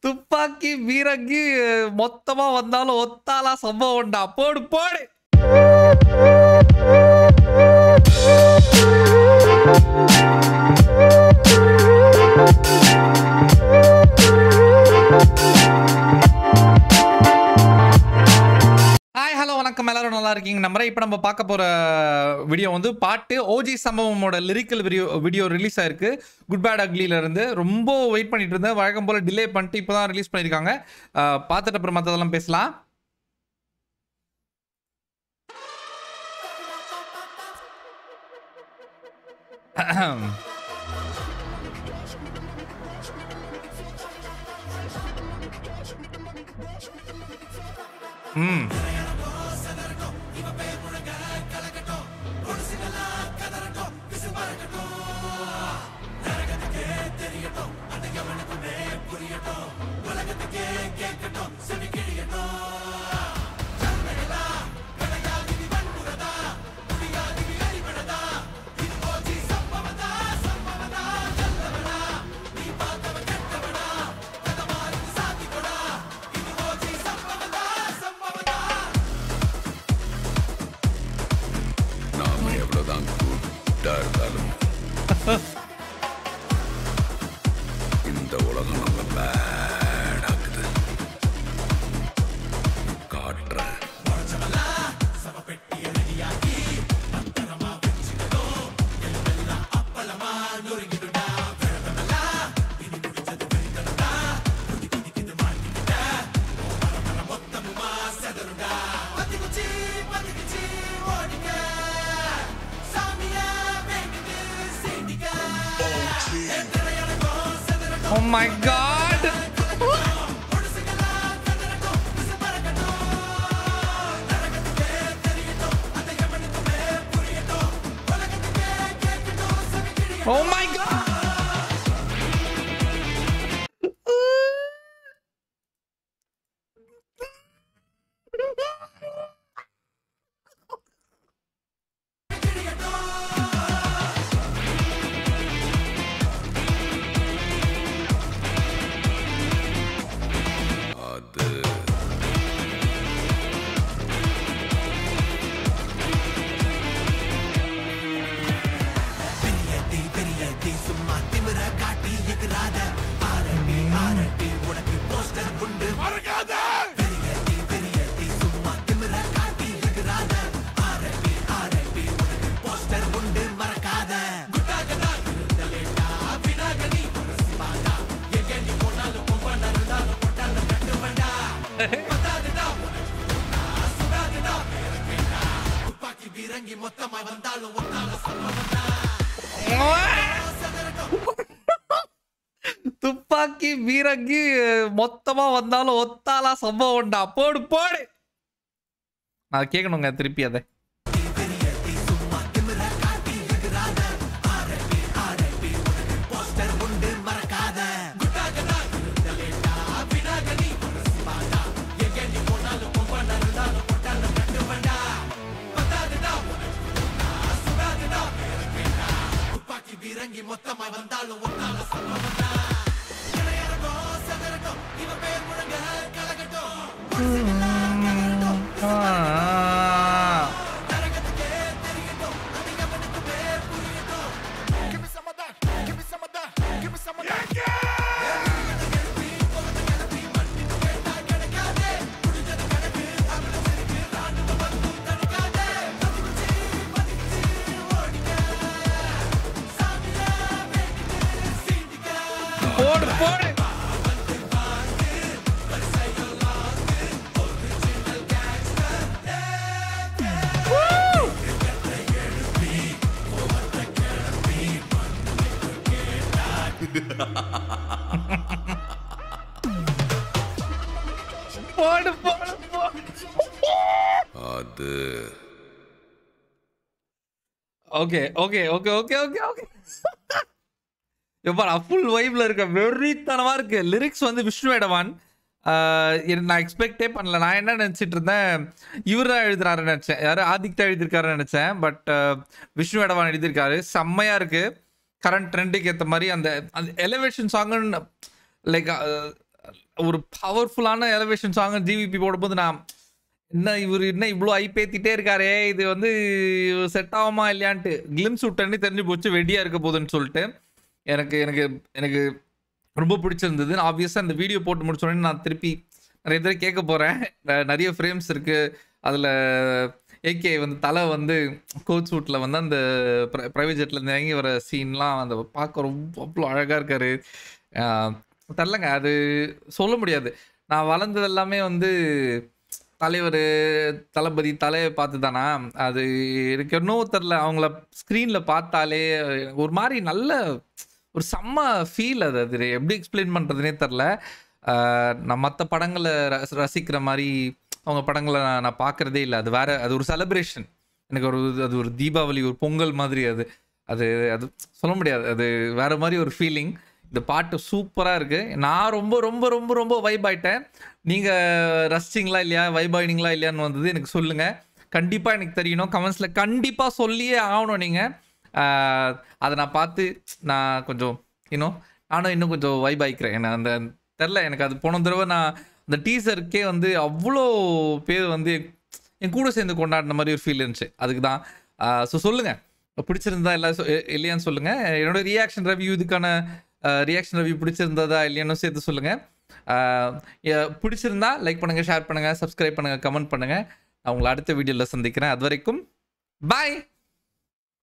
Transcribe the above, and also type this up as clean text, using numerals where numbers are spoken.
துப்பாக்கி பீரங்கி மொத்தமா வந்தாலும் ஒத்தாலா சம்பவம்டா. போடு போடு. ஹாய் ஹலோ வணக்கம், எல்லாரும் நல்லா இருக்கீங்க நம்புறேன். இப்போ நம்ம பார்க்க போகிற வீடியோ வந்து பாட்டு ஓஜி சம்பவமோட லிரிக்கல் வீடியோ ரிலீஸ் ஆயிருக்கு. குட் பேட் அக்லியிலேருந்து ரொம்ப வெயிட் பண்ணிட்டு இருந்தேன். வழக்கம் போல் டிலே பண்ணிட்டு இப்போ தான் ரிலீஸ் பண்ணியிருக்காங்க. பார்த்துட்டு அப்புறம் மற்றதெல்லாம் பேசலாம். இந்த உலகம் நம்ம பேடாக்குது காட்டுறேன். Oh my God! Oh my God! துப்பாக்கி பீரங்கி மொத்தமா வந்தாலும் ஒத்தாலா சம்பவம்டா. போடு போடு. நான் கேட்கணுங்க திருப்பி அதை. போடு போடு. போடு போடு போடு. அது okay okay okay okay okay okay. எப்பா ஃபுல் வைப்ல இருக்க வெறித்தனமா இருக்கு. லிரிக்ஸ் வந்து விஷ்ணு எடவான். நான் எக்ஸ்பெக்டே பண்ணல. நான் என்ன நினச்சிட்டு இருந்தேன், இவர் தான் எழுதுறாருன்னு நினச்சேன். யாரும் ஆதித்யா எழுதியிருக்காருன்னு நினச்சேன். பட் விஷ்ணு எடவான் எழுதியிருக்காரு. செம்மையாக இருக்குது. கரண்ட் ட்ரெண்டுக்கு ஏற்ற மாதிரி அந்த எலிவேஷன் சாங்குன்னு லைக் ஒரு பவர்ஃபுல்லான எலிவேஷன் சாங்கு ஜிவிபி போடும்போது நான் இவர் இவ்வளோ ஐப்பேத்திட்டே இருக்காரே, இது வந்து செட் ஆகுமா இல்லையான்ட்டு கிளிம்ஸ் விட்டனே தெரிஞ்சு போச்சு வெடியாக இருக்க போகுதுன்னு சொல்லிட்டு எனக்கு எனக்கு எனக்கு ரொம்ப பிடிச்சிருந்தது. ஆப்வியஸாக இந்த வீடியோ போட்டு முடிச்சோடனே நான் திருப்பி நிறைய பேர் கேட்க போகிறேன். நிறைய ஃப்ரேம்ஸ் இருக்குது. அதில் ஏகே வந்து தலை வந்து கோச் சூட்டில் வந்து அந்த ப்ரைவேட் ஜெட்டில் இறங்கி வர சீன்லாம் அந்த பார்க்க ரொம்ப அவ்வளோ அழகாக இருக்கார். தெரிலங்க, அது சொல்ல முடியாது. நான் வளர்ந்தது எல்லாமே வந்து தலைவர் தளபதி தலையை பார்த்து தானா, அது எனக்கு இன்னும் தெரில. அவங்கள ஸ்க்ரீனில் பார்த்தாலே ஒரு மாதிரி நல்ல ஒரு செம்ம ஃபீல். அது எப்படி எக்ஸ்பிளைன் பண்ணுறதுனே தெரில. நான் மற்ற படங்களை ரசிக்கிற மாதிரி அவங்க படங்களை நான் பார்க்குறதே இல்லை. அது வேறு, அது ஒரு செலிப்ரேஷன். எனக்கு அது ஒரு தீபாவளி, ஒரு பொங்கல் மாதிரி. அது அது அது சொல்ல முடியாது. அது வேறு மாதிரி ஒரு ஃபீலிங். இந்த பாட்டு சூப்பராக இருக்குது. நான் ரொம்ப ரொம்ப ரொம்ப ரொம்ப வைப் ஆகிட்டேன். நீங்கள் ரசிச்சிங்களா இல்லையா, வைப் ஆகினீங்களா இல்லையான்னு வந்தது எனக்கு சொல்லுங்கள். கண்டிப்பாக எனக்கு தெரியணும். கமெண்ட்ஸில் கண்டிப்பாக சொல்லியே ஆகணும். நீங்கள் அதை நான் பார்த்து நான் கொஞ்சம் நானும் இன்னும் கொஞ்சம் வைப் ஆகிக்கிறேன். நான் அந்த தெரில, எனக்கு அது போன தடவை நான் அந்த டீசருக்கே வந்து அவ்வளோ பேர் வந்து என் கூட சேர்ந்து கொண்டாடின மாதிரி ஒரு ஃபீல் இருந்துச்சு. அதுக்கு தான். ஸோ சொல்லுங்கள், பிடிச்சிருந்தா இல்லையான்னு சொல்லுங்கள். என்னோடய ரியாக்ஷன் ரிவ்யூ, இதுக்கான ரியாக்ஷன் ரிவ்யூ பிடிச்சிருந்ததா இல்லையான்னு சேர்த்து சொல்லுங்கள். பிடிச்சிருந்தா லைக் பண்ணுங்கள், ஷேர் பண்ணுங்கள், சப்ஸ்கிரைப் பண்ணுங்கள், கமெண்ட் பண்ணுங்கள். நான் உங்களை அடுத்த வீடியோவில் சந்திக்கிறேன். அது வரைக்கும் பாய்.